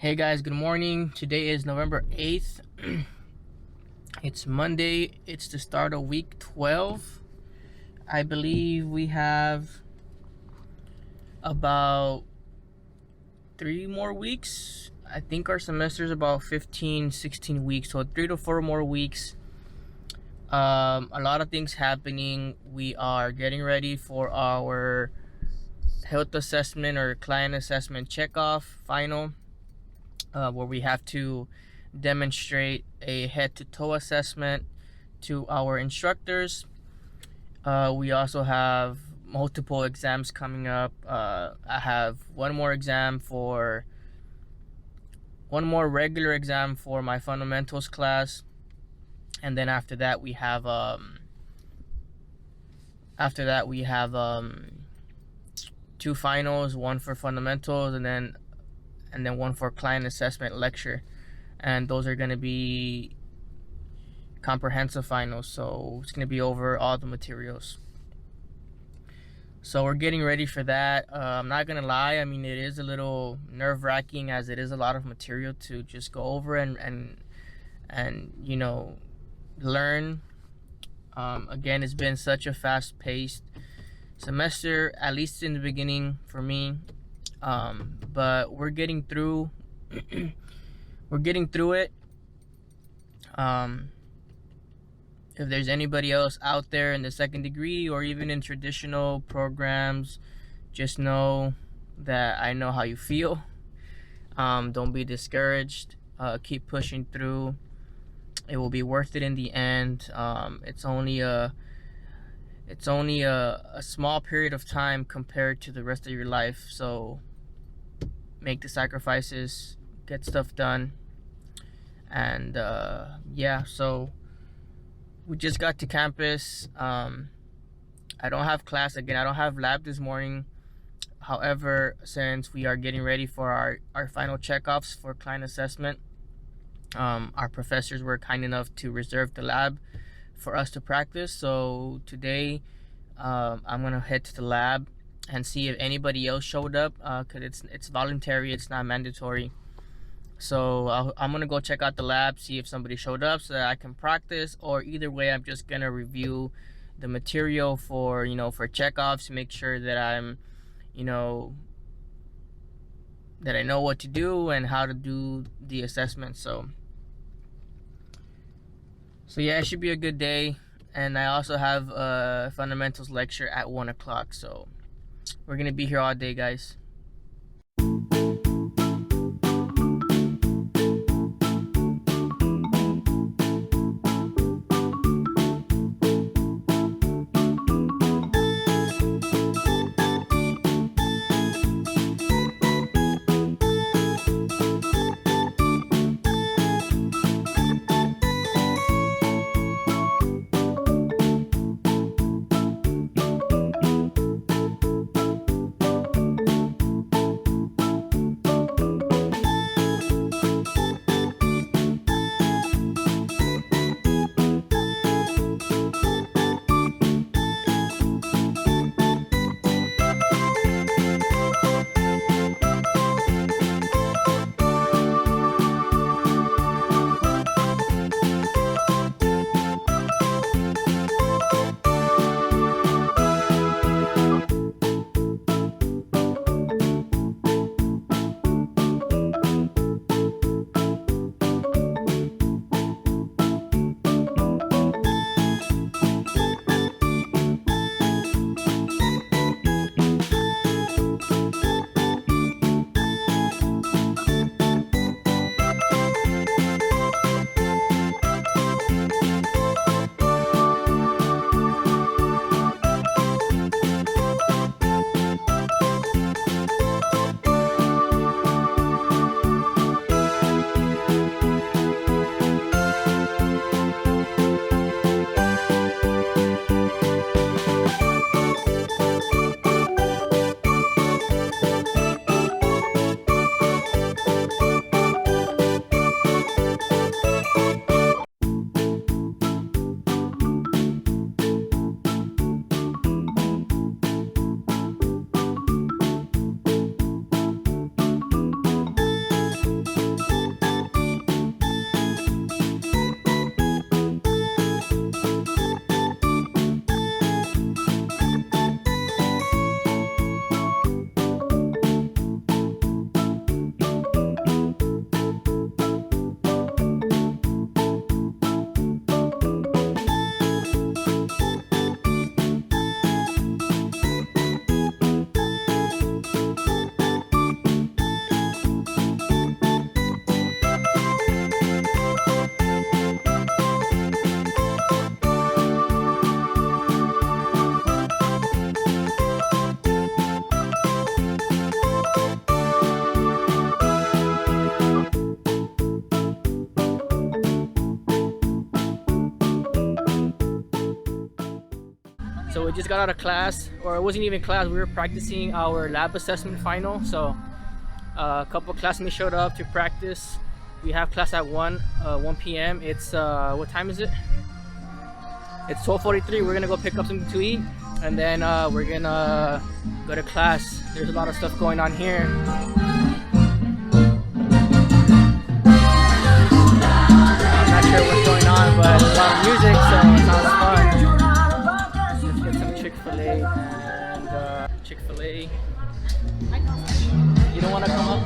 Hey guys, good morning. Today is November 8th. It's Monday. It's the start of week 12. I believe we have about 3 more weeks. I think our semester is about 15, 16 weeks. So 3 to 4 more weeks. A lot of things happening. We are getting ready for our health assessment or client assessment checkoff final. Where we have to demonstrate a head-to-toe assessment to our instructors. We also have multiple exams coming up. I have one more regular exam for my fundamentals class, and then after that we have two finals, one for fundamentals and then one for client assessment lecture, and those are going to be comprehensive finals, so it's going to be over all the materials. So we're getting ready for that. I'm not going to lie, I mean, it is a little nerve-wracking as it is a lot of material to just go over and you know, learn. Again, it's been such a fast-paced semester, at least in the beginning for me. But we're getting through it. If there's anybody else out there in the second degree or even in traditional programs, just know that I know how you feel. Don't be discouraged. Keep pushing through. It will be worth it in the end. It's only a small period of time compared to the rest of your life, so make the sacrifices, get stuff done. And yeah, so we just got to campus. I don't have class again. I don't have lab this morning. However, since we are getting ready for our final checkoffs for client assessment, our professors were kind enough to reserve the lab for us to practice. So today I'm gonna head to the lab and see if anybody else showed up, because it's voluntary, it's not mandatory. So I'm gonna go check out the lab, see if somebody showed up so that I can practice, or either way I'm just gonna review the material for checkoffs, make sure that I'm that I know what to do and how to do the assessment. So yeah, it should be a good day. And I also have a fundamentals lecture at 1 o'clock, so we're gonna be here all day, guys. So we just got out of class, or it wasn't even class, we were practicing our lab assessment final. So a couple classmates showed up to practice. We have class at 1 p.m. It's what time is it? It's 12:43. We're gonna go pick up something to eat, and then we're gonna go to class. There's a lot of stuff going on here. I'm not sure what's going on, but a lot of music, so it sounds fun. Let's get some Chick-fil-A and Chick-fil-A. You don't want to come up?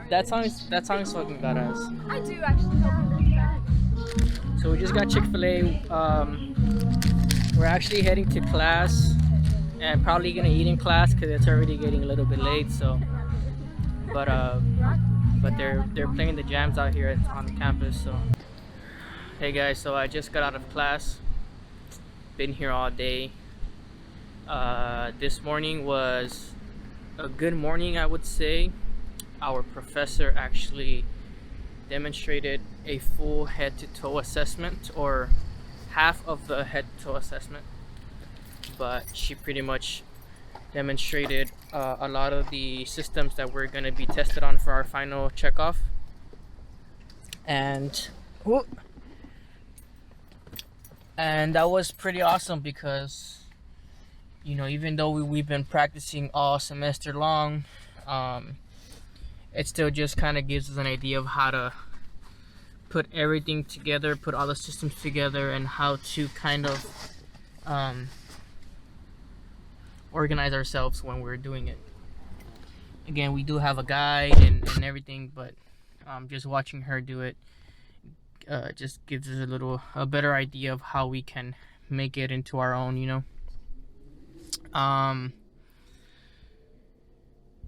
That song is fucking badass. I do actually know. So we just got Chick-fil-A. We're actually heading to class and probably gonna eat in class because it's already getting a little bit late. So, but they're playing the jams out here on the campus. So, hey guys, so I just got out of class. Been here all day. This morning was a good morning, I would say. Our professor actually demonstrated a full head-to-toe assessment, or half of the head-to-toe assessment, but she pretty much demonstrated a lot of the systems that we're going to be tested on for our final checkoff. And that was pretty awesome because, you know, even though we've been practicing all semester long, it still just kind of gives us an idea of how to put everything together, put all the systems together, and how to kind of organize ourselves when we're doing it. Again, we do have a guide and everything, but just watching her do it just gives us a better idea of how we can make it into our own, you know.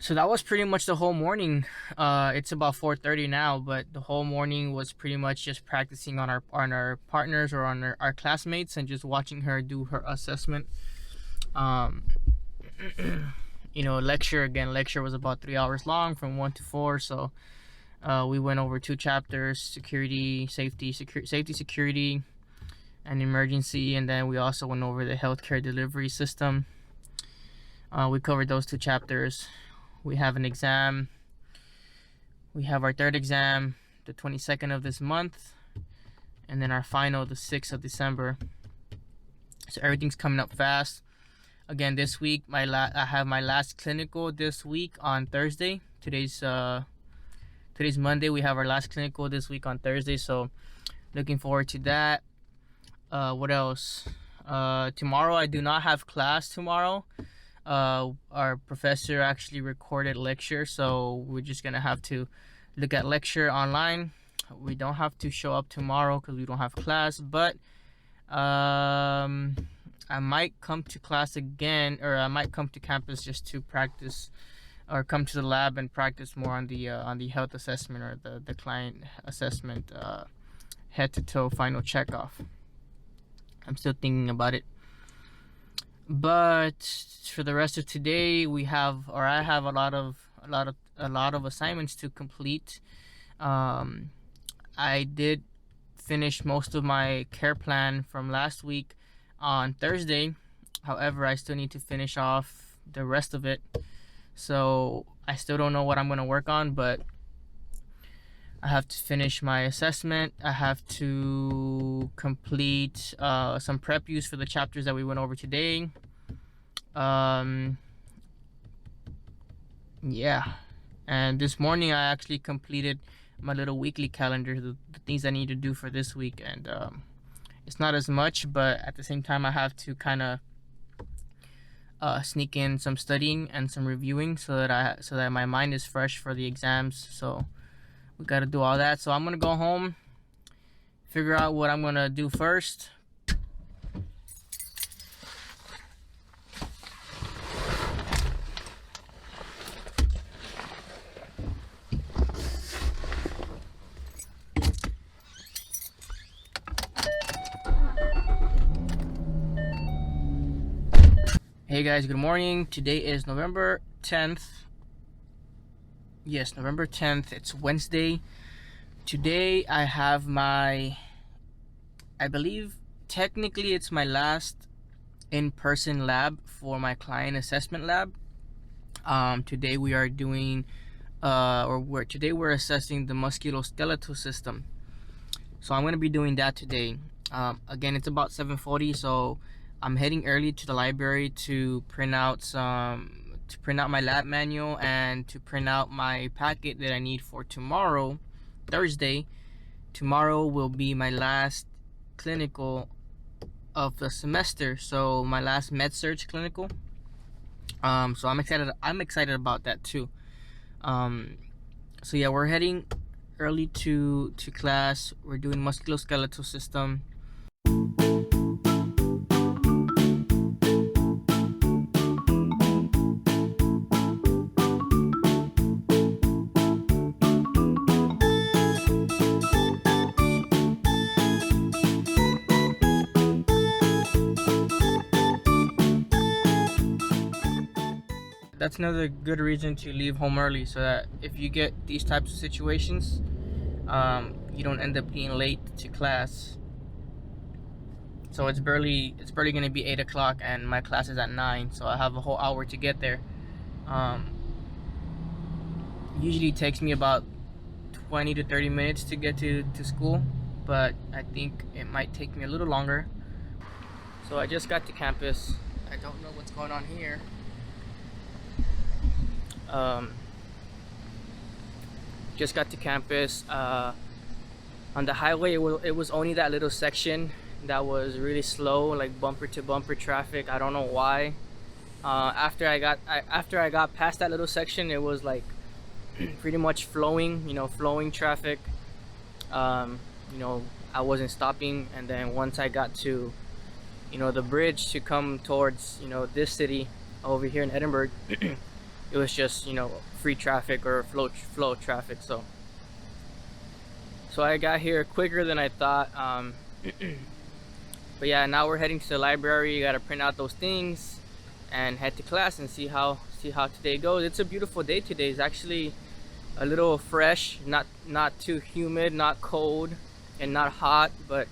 So that was pretty much the whole morning. It's about 4:30 now, but the whole morning was pretty much just practicing on our partners or on our classmates and just watching her do her assessment. You know, lecture was about 3 hours long from 1 to 4. So we went over 2 chapters: safety, security, and emergency, and then we also went over the healthcare delivery system. We covered those 2 chapters. We have an exam. We have our 3rd exam, the 22nd of this month, and then our final, the 6th of December. So everything's coming up fast. Again, this week, I have my last clinical this week on Thursday. Today's Monday. We have our last clinical this week on Thursday. So looking forward to that. What else? Tomorrow I do not have class tomorrow. Our professor actually recorded lecture, so we're just gonna have to look at lecture online. We don't have to show up tomorrow because we don't have class, but I might come to class again, or I might come to campus just to practice, or come to the lab and practice more on the health assessment, or the client assessment, head to toe final checkoff. I'm still thinking about it. But for the rest of today, I have a lot of assignments to complete. I did finish most of my care plan from last week on Thursday. However, I still need to finish off the rest of it. So I still don't know what I'm going to work on, but I have to finish my assessment. I have to complete some prep use for the chapters that we went over today. Yeah. And this morning I actually completed my little weekly calendar, the things I need to do for this week. And it's not as much, but at the same time I have to kind of sneak in some studying and some reviewing so that my mind is fresh for the exams. So we got to do all that. So I'm going to go home, figure out what I'm going to do first. Hey guys, good morning. Today is November 10th. Yes, November 10th. It's Wednesday. Today I have my, I believe technically it's my last in-person lab for my client assessment lab. Today we are doing today we're assessing the musculoskeletal system. So I'm going to be doing that today. Again, it's about 7:40, so I'm heading early to the library to print out my lab manual and to print out my packet that I need for tomorrow, Thursday. Tomorrow will be my last clinical of the semester, so my last med surg clinical. So I'm excited about that too. So yeah, we're heading early to class. We're doing musculoskeletal system. That's another good reason to leave home early, so that if you get these types of situations, you don't end up being late to class. So it's barely gonna be 8 o'clock and my class is at 9, so I have a whole hour to get there. Usually it takes me about 20 to 30 minutes to get to school, but I think it might take me a little longer. So I just got to campus. I don't know what's going on here. Just got to campus. On the highway, it was only that little section that was really slow, like bumper to bumper traffic. I don't know why. After I got past that little section, it was like pretty much flowing, flowing traffic. I wasn't stopping, and then once I got to, the bridge to come towards, this city over here in Edinburgh, it was just, free traffic or flow traffic. So I got here quicker than I thought. But yeah, now we're heading to the library. You gotta print out those things and head to class and see how today goes. It's a beautiful day today. It's actually a little fresh, not too humid, not cold, and not hot, but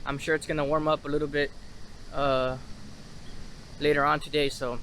I'm sure it's gonna warm up a little bit later on today. So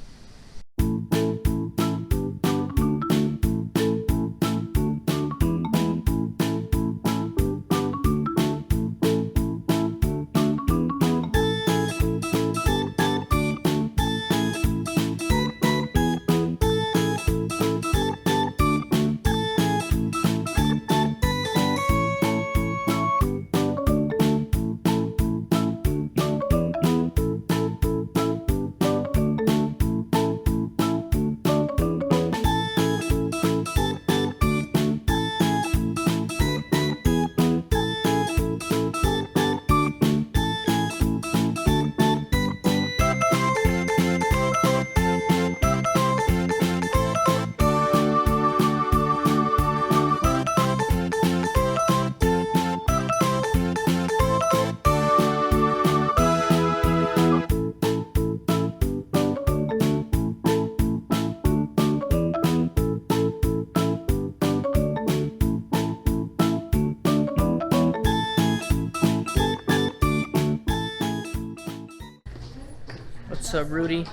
what's up, Rudy?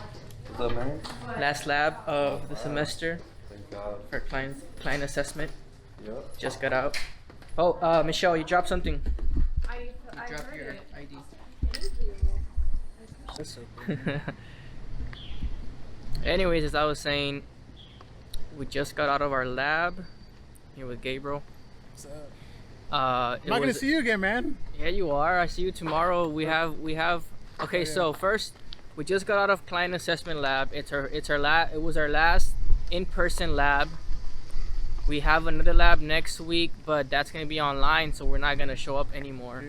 What's up, man? Last lab of the semester Thank God. for client assessment. Yep. Just got out. Oh, Michelle, you dropped something. I Drop heard your it. ID. Thank you. That's so cool. Anyways, as I was saying, we just got out of our lab here with Gabriel. What's up? I'm I'm not gonna see you again, man. Yeah, you are. I see you tomorrow. We have. Okay, so first, we just got out of client assessment lab. It was our last in-person lab. We have another lab next week, but that's gonna be online, so we're not gonna show up anymore.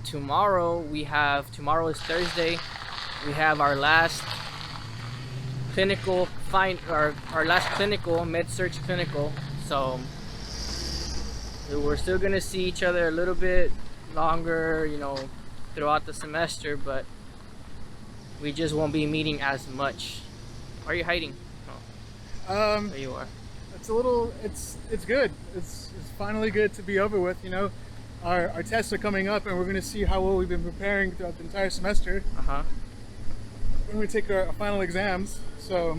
Tomorrow is Thursday. We have our last clinical our last clinical med search clinical. So we're still gonna see each other a little bit longer, throughout the semester, but we just won't be meeting as much. Why are you hiding? Oh. There you are. It's a little. It's good. It's finally good to be over with. You know, our tests are coming up, and we're gonna see how well we've been preparing throughout the entire semester. We're gonna take our final exams. So,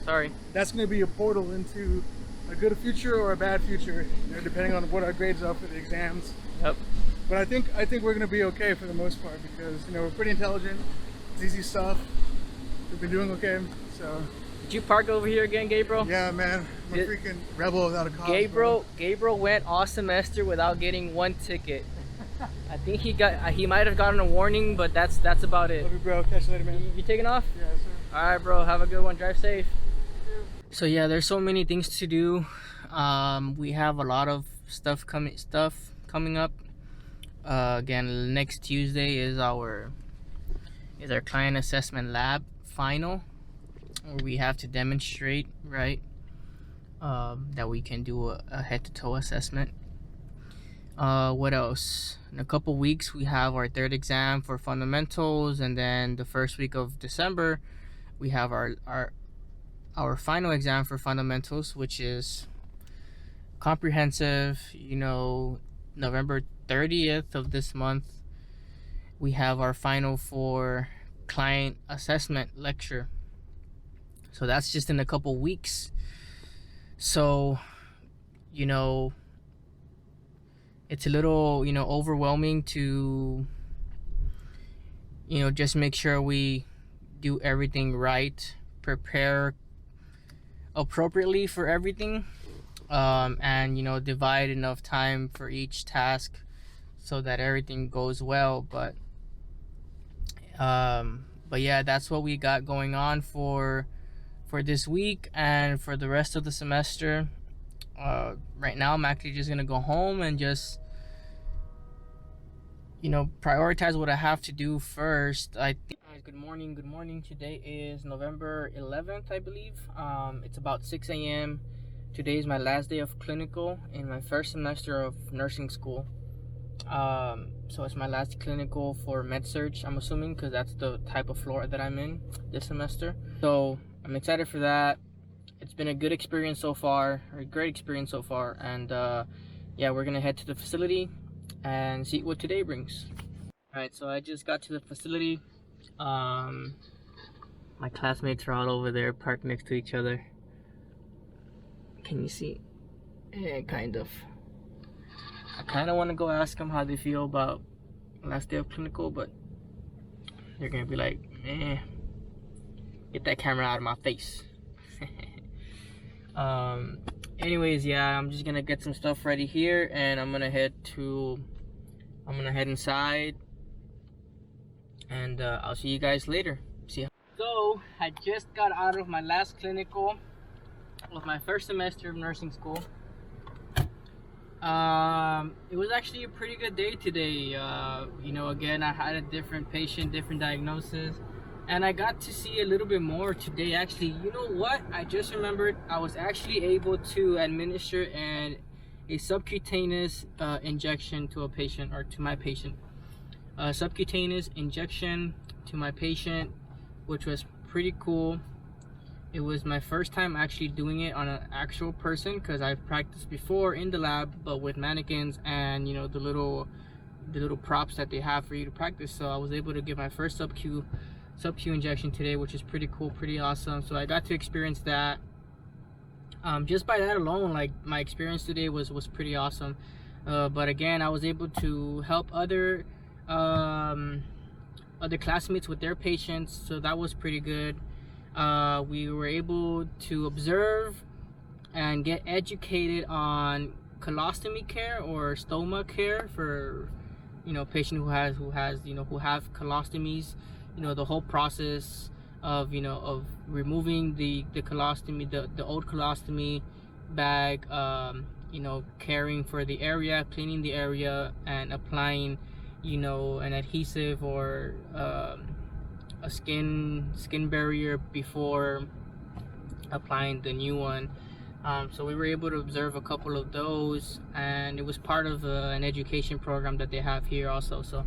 Sorry. that's gonna be a portal into a good future or a bad future, you know, depending on what our grades are for the exams. Yep. But I think we're gonna be okay for the most part because, you know, we're pretty intelligent. It's easy stuff. We've been doing okay. So. Did you park over here again, Gabriel? Yeah, man. I'm a freaking rebel without a cause. Gabriel went all semester without getting one ticket. I think he might have gotten a warning, but that's about it. Love you, bro. Catch you later, man. You taking off? Yeah, sir. All right, bro. Have a good one. Drive safe. So yeah, there's so many things to do. We have a lot of stuff coming up. Again, next Tuesday is our client assessment lab final, where we have to demonstrate, right, that we can do a head-to-toe assessment. What else? In a couple weeks we have our third exam for fundamentals, and then the first week of December we have our final exam for fundamentals, which is comprehensive. You know, November 30th of this month we have our final for client assessment lecture. So that's just in a couple weeks. So, you know, it's a little, you know, overwhelming to, you know, just make sure we do everything right, prepare appropriately for everything, and, you know, divide enough time for each task so that everything goes well. But yeah, that's what we got going on for this week and for the rest of the semester. Right now I'm actually just gonna go home and just, you know, prioritize what I have to do first. Good morning. Today is November 11th, I believe. It's about 6 a.m. Today is my last day of clinical in my first semester of nursing school. So it's my last clinical for med-surg, I'm assuming, because that's the type of floor that I'm in this semester. So I'm excited for that. It's been a good experience so far, or a great experience so far, and yeah, we're gonna head to the facility and see what today brings. Alright, so I just got to the facility. My classmates are all over there parked next to each other. Can you see? Yeah, kind of. I kind of want to go ask them how they feel about last day of clinical, but they're gonna be like, get that camera out of my face. Anyways, yeah, I'm just gonna get some stuff ready here, and I'm gonna head inside, and I'll see you guys later. See ya. So I just got out of my last clinical with my first semester of nursing school. It was actually a pretty good day today. You know, again, I had a different patient, different diagnosis, and I got to see a little bit more today. Actually, you know what? I just remembered I was actually able to administer a subcutaneous injection to a patient, or to my patient. Subcutaneous injection to my patient, which was pretty cool. It was my first time actually doing it on an actual person, because I've practiced before in the lab, but with mannequins and, you know, the little props that they have for you to practice. So I was able to give my first sub-Q injection today, which is pretty cool, pretty awesome. So I got to experience that. Just by that alone, like, my experience today was pretty awesome. But again, I was able to help other classmates with their patients, so that was pretty good. We were able to observe and get educated on colostomy care or stoma care for, you know, patient who have colostomies. You know, the whole process of, you know, of removing the colostomy, the old colostomy bag, you know, caring for the area, cleaning the area, and applying, you know, an adhesive or a skin barrier before applying the new one. So we were able to observe a couple of those, and it was part of an education program that they have here also. So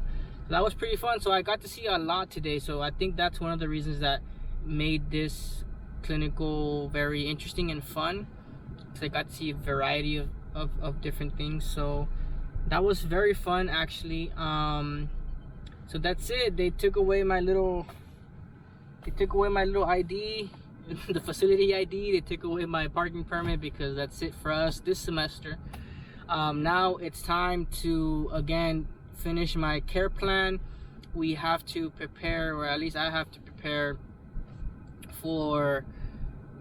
that was pretty fun. So I got to see a lot today. So I think that's one of the reasons that made this clinical very interesting and fun, because I got to see a variety of different things. So that was very fun actually. So that's it. They took away my little ID, the facility ID. They took away my parking permit, because that's it for us this semester. Now it's time to again finish my care plan. We have to prepare, or at least I have to prepare for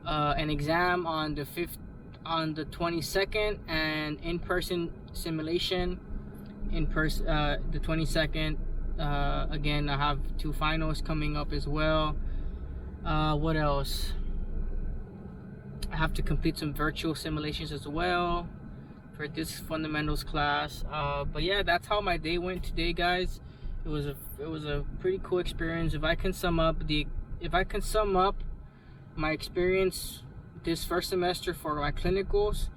an exam on the 22nd, and in-person simulation the 22nd. Again, I have 2 finals coming up as well. What else? I have to complete some virtual simulations as well for this fundamentals class. But yeah, that's how my day went today, guys. It was a pretty cool experience. If I can sum up my experience this first semester for my clinicals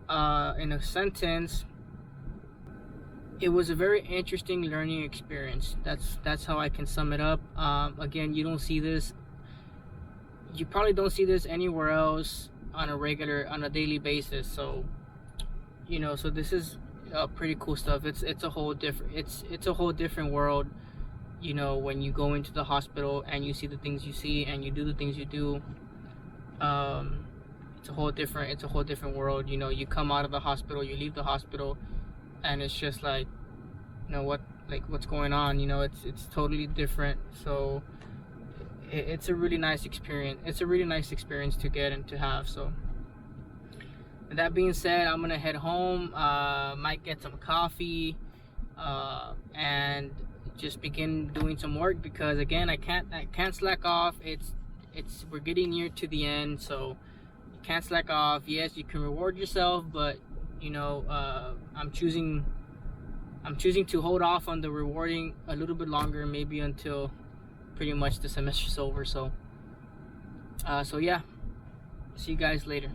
in a sentence, it was a very interesting learning experience. That's how I can sum it up. Again, you probably don't see this anywhere else on a daily basis. So so this is pretty cool stuff. It's a whole different world, when you go into the hospital and you see the things you see and you do the things you do. It's a whole different world. You come out of the hospital, you leave the hospital, and it's just like, what's going on? It's totally different. So it's a really nice experience. It's a really nice experience to get and to have. So with that being said, I'm gonna head home, might get some coffee, and just begin doing some work, because again, I can't slack off. We're getting near to the end, so you can't slack off. Yes, you can reward yourself, but I'm choosing to hold off on the rewarding a little bit longer, maybe until pretty much the semester's over. So yeah, see you guys later.